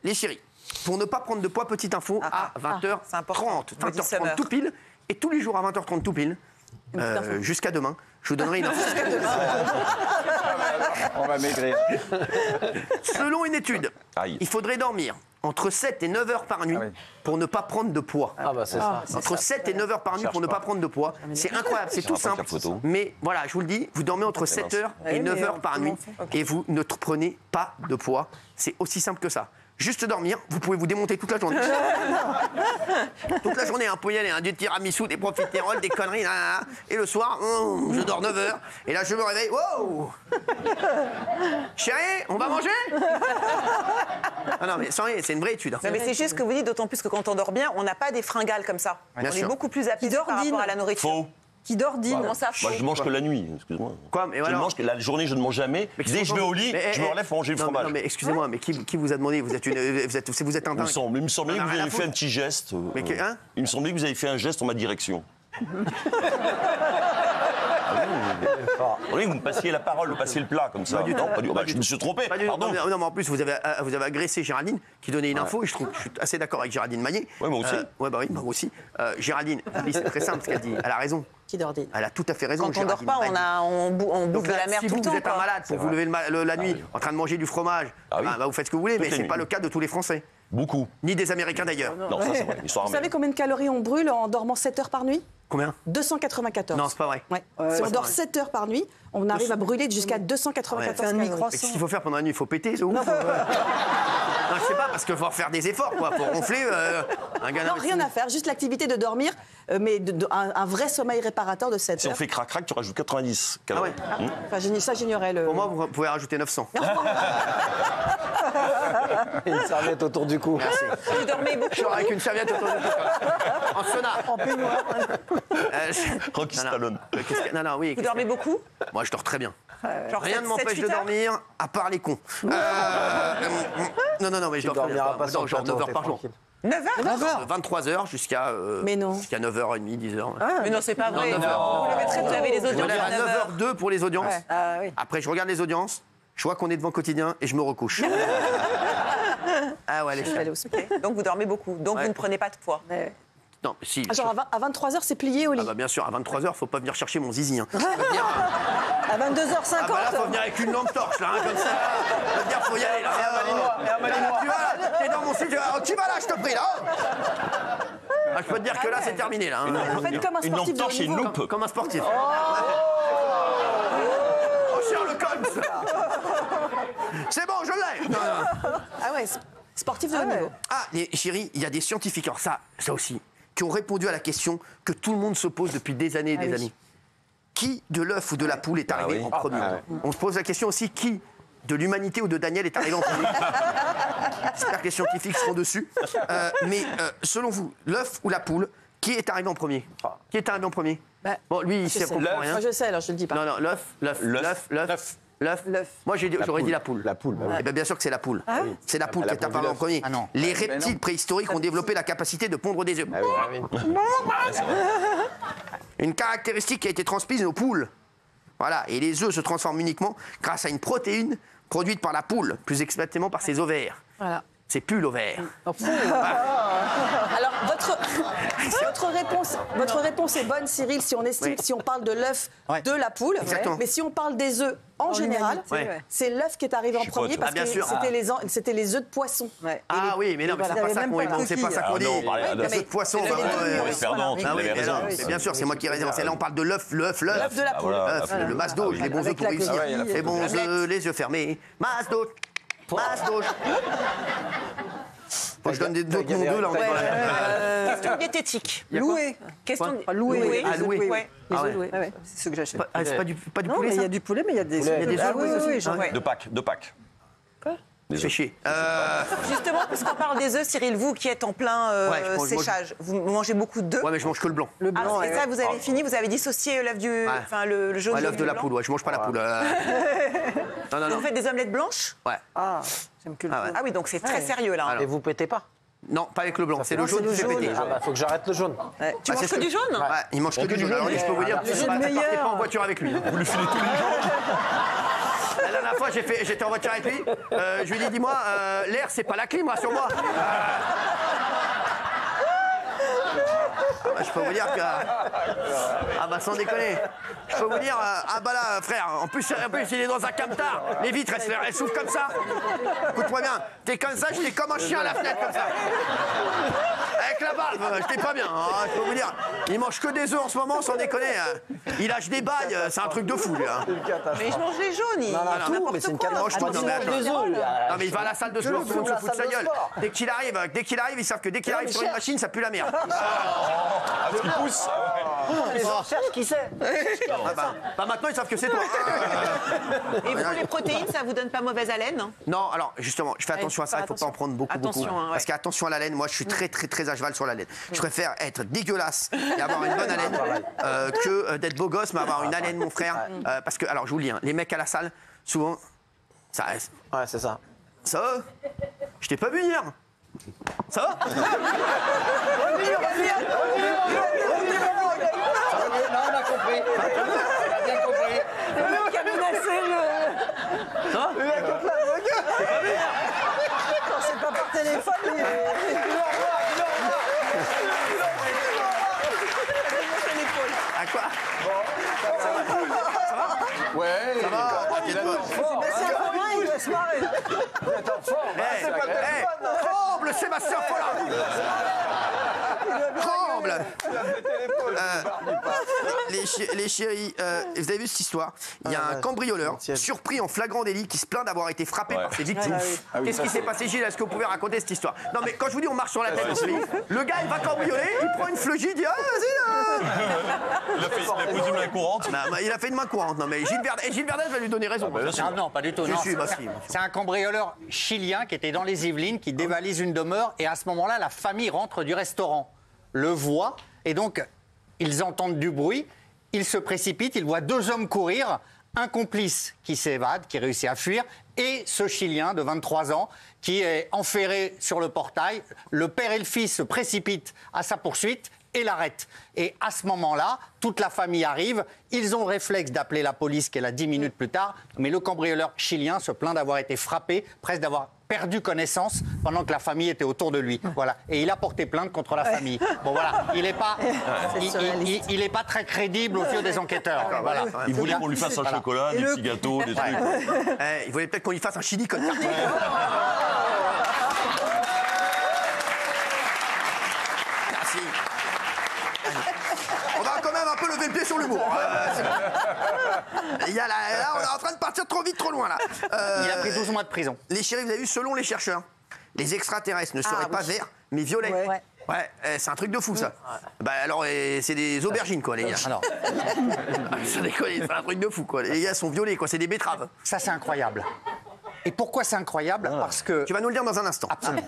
les chéris, pour ne pas prendre de poids, petite info, à 20h30. 20h30 tout pile, et tous les jours à 20h30 tout pile, jusqu'à demain, je vous donnerai une info. On va maigrir. Selon une étude, il faudrait dormir entre 7 et 9 heures par nuit pour ne pas prendre de poids. Ah bah c'est ça. Entre 7 et 9 heures par nuit pour ne pas prendre de poids. C'est incroyable, c'est tout simple. Mais voilà, je vous le dis, vous dormez entre 7 heures et 9 heures par nuit et vous ne prenez pas de poids. C'est aussi simple que ça. Juste dormir, vous pouvez vous démonter toute la journée. Toute la journée, un poêle, du tiramisu, des profiteroles, des conneries. Et le soir, je dors 9 heures. Et là, je me réveille. Wow! Chérie, on va manger? Non, mais sans rien, c'est une vraie étude. Non, mais c'est juste ce que vous dites, d'autant plus que quand on dort bien, on n'a pas des fringales comme ça. On est beaucoup plus apaisé par rapport à la nourriture. Faux. Qui dordine. Comment ça? Moi, je mange que la nuit, excuse-moi. Quoi, mais voilà. Je mange que la journée, je ne mange jamais. Dès que je vais au lit, je me relève pour manger le fromage. Non, mais excusez-moi, mais qui vous a demandé? Vous êtes un dingue. Il me semblait que vous avez fait un petit geste. Il me semblait que vous avez fait un geste en ma direction. Oui, vous me passiez la parole, vous passiez le plat comme ça. Je me suis trompé. Pardon. Non, mais en plus, vous avez agressé Géraldine qui donnait une info et je suis assez d'accord avec Géraldine Maillet. Oui, moi aussi. Oui, moi aussi. Géraldine, c'est très simple ce qu'elle dit. Elle a raison. Qui dordine. Elle a tout à fait raison. Quand on ne dort pas, on bouffe de la merde tout le temps. Si vous êtes un malade pour vous lever la nuit en train de manger du fromage, vous faites ce que vous voulez, mais ce n'est pas le cas de tous les Français. Beaucoup. Ni des Américains d'ailleurs. Non, ça c'est vrai. Vous savez combien de calories on brûle en dormant 7 heures par nuit? Combien? 294. Non, c'est pas vrai. Ouais. Si on dort 7 heures par nuit, on arrive à brûler jusqu'à 294 calories. Qu'est-ce qu'il faut faire pendant la nuit? Il faut péter, c'est ouf. Non, je sais pas, parce qu'il faut faire des efforts, quoi. Faut ronfler. Non, rien à faire, juste l'activité de dormir, mais un vrai sommeil réparateur de 7 heures. Si on fait crac-crac, tu rajoutes 90 calories. Enfin, ça, j'ignorais le... Pour moi, vous pouvez rajouter 900. Une serviette autour du cou. Merci. Vous dormez beaucoup? Je avec une serviette autour du cou. En sauna. En peignoir. Rocky Stallone. Non, oui. Vous dormez beaucoup? Moi, je dors très bien. Genre Rien ne m'empêche de dormir, à part les cons. Non, mais je dors très bien. Pas sur genre 9 heures par jour. 9 heures? 23 heures jusqu'à 9h30, 10h. Mais non, c'est pas vrai. Non, 9 heures. Vous avez les Je audiences relève à à 9h. 9h02 pour les audiences. Oui. Après, je regarde les audiences, je vois qu'on est devant Quotidien et je me recouche. Ah ouais, les Donc vous dormez beaucoup. Donc vous ne prenez pas de poids. Non, si. Genre à 23h, c'est plié au lit. Ah bah bien sûr, à 23h, faut pas venir chercher mon zizi. Hein. À 22h50. Ah bah là, faut venir avec une lampe torche, là, comme ça. Faut venir, faut y aller, là. Tu vas là, t'es dans mon site, tu vas là, je te prie, là. Je peux te dire que là, c'est terminé, là. En fait, comme un Une lampe sportif de torche haut et une niveau. loupe. Comme un sportif. Oh, Sherlock Holmes. C'est bon, je l'ai. Ah ouais, sportif de haut niveau. Ah, les chéris, il y a des scientifiques, alors ça aussi, qui ont répondu à la question que tout le monde se pose depuis des années et des années. Qui de l'œuf ou de la poule est arrivé en premier? On se pose la question aussi, qui de l'humanité ou de Daniel est arrivé en premier? J'espère que les scientifiques seront dessus. Mais selon vous, l'œuf ou la poule, qui est arrivé en premier? Qui est arrivé en premier? Bon, lui, il sait comprend rien. Moi, je sais, alors je le dis pas. Non, l'œuf. Moi, j'aurais dit la poule. La poule, bah oui. Eh bien sûr que c'est la poule. C'est la poule qui est apparue en premier. Les reptiles préhistoriques ont développé la capacité de pondre des œufs. Une caractéristique qui a été transmise aux poules. Voilà, et les œufs se transforment uniquement grâce à une protéine produite par la poule, plus exactement par ses ovaires. Voilà. C'est plus l'ovaire. Alors, votre réponse est bonne, Cyril, si on estime, si on parle de l'œuf de la poule. Exactement. Mais si on parle des œufs en général, c'est l'œuf qui est arrivé en premier parce que c'était les œufs de poisson. Ah oui, mais non, mais c'est pas ça qu'on dit. Les œufs de poisson. Bien sûr, c'est moi qui raison. Là, on parle de l'œuf de la poule. Le masse d'eau, les bons œufs pour réussir. Les bons œufs, les yeux fermés. Masse d'eau. Faut que je donne d'autres noms d'eux, là. Question diététique. Loué. Question loué. Ah, loué. Les œufs loués. C'est ce que j'achète. C'est pas du poulet, ça? Il y a du poulet, mais il y a des œufs aussi. De Pâques. Quoi? C'est chier. Justement, puisqu'on parle des œufs, Cyril, vous qui êtes en plein séchage, vous mangez beaucoup d'œufs? Ouais, mais je mange que le blanc. Le blanc. Et ça, vous avez fini, vous avez dissocié l'œuf le jaune. L'œuf de la poule, ouais, je mange pas la poule. Non. Vous faites des omelettes blanches? Ouais. Ah, j'aime que le jaune. Ah oui, donc c'est très sérieux là. Et vous pétez pas? Non, pas avec le blanc, c'est le jaune qui fait péter. Ah bah faut que j'arrête le jaune. Tu manges que du jaune? Ouais, il mange que du jaune. Alors je peux vous dire, partez pas en voiture avec lui. Vous lui filez tous les jours. La dernière fois, j'étais en voiture avec lui. Je lui ai dit, dis-moi, l'air, c'est pas la clim, rassure-moi. Je peux vous dire que... Ah bah sans déconner. Je peux vous dire, ah bah là, frère, en plus il est dans un camtar. Les vitres, elles s'ouvrent comme ça. Écoute-moi bien, t'es comme ça, j'étais comme un chien à la fenêtre, comme ça. Avec la barbe, j'étais pas bien. Hein, je peux vous dire, il mange que des œufs en ce moment, sans déconner. Il lâche des bails, c'est un truc de fou, lui. Hein. Mais il mange les jaunes, il mange n'importe quoi. Non mais il va à la salle de sport, tout le monde se fout de sa gueule. Dès qu'il arrive, ils savent que dès qu'il arrive sur une machine, ça pue la merde. Ah, ce qui pousse. Les gens cherchent qui c'est. Bah maintenant ils savent que c'est toi. Et vous, les protéines, ça vous donne pas mauvaise haleine? Non, alors justement, je fais attention à ça, il ne faut pas en prendre beaucoup. Hein, parce qu'attention à la laine, moi je suis très à cheval sur la laine. Je préfère être dégueulasse et avoir une bonne haleine que d'être beau gosse mais avoir une haleine, mon frère. Parce que, alors je vous le dis, hein, les mecs à la salle, souvent, ça reste. Ouais, c'est ça. Ça va? Je t'ai pas vu hier. Ça va? Non, on a compris. On a bien compris. Le mec a menacé le... Ça va? Quand c'est pas par téléphone, À quoi? Ouais. Ça va? T'inquiète pas. c'est un moment, il doit se marrer. Tremble, Sébastien Follin! Tremble! Les chéris, vous avez vu cette histoire? Il y a un cambrioleur surpris en flagrant délit qui se plaint d'avoir été frappé par ses victimes. Qu'est-ce qui s'est passé, Gilles? Est-ce que vous pouvez raconter cette histoire? Non mais quand je vous dis on marche sur la tête dans ce pays, le gars il va cambrioler, il prend une fleugie, il dit ah vas-y Il a posé une main courante. il a fait une main courante. Non mais Gilles Verdez va lui donner raison. Non, pas du tout. Non, c'est un cambrioleur chilien qui était dans les Yvelines, qui dévalise une demeure et à ce moment-là, la famille rentre du restaurant, le voit et donc ils entendent du bruit, ils se précipitent, ils voient deux hommes courir, un complice qui s'évade, qui réussit à fuir et ce Chilien de 23 ans qui est enferré sur le portail. Le père et le fils se précipitent à sa poursuite et l'arrêtent. Et à ce moment-là, toute la famille arrive. Ils ont le réflexe d'appeler la police qui est là 10 minutes plus tard. Mais le cambrioleur chilien se plaint d'avoir été frappé, presque d'avoir perdu connaissance pendant que la famille était autour de lui. Voilà. Et il a porté plainte contre la famille. Bon voilà, il n'est pas très crédible aux yeux des enquêteurs. Voilà. Il voulait qu'on lui fasse un chocolat, des petits gâteaux, des trucs. Il voulait peut-être qu'on lui fasse un chili comme ça. Merci. On va quand même un peu lever le pied sur l'humour. Là, on est en train de partir trop vite, trop loin là. Il a pris 12 mois de prison. Les chéris, vous avez vu, selon les chercheurs, les extraterrestres ne seraient pas verts, mais violets. Ouais, c'est un truc de fou ça. Bah alors, c'est des aubergines quoi, les gars. Alors. Ça déconne, c'est un truc de fou quoi. Les gars sont violets quoi, c'est des betteraves. Ça c'est incroyable. Et pourquoi c'est incroyable? Parce que... Tu vas nous le dire dans un instant. Absolument.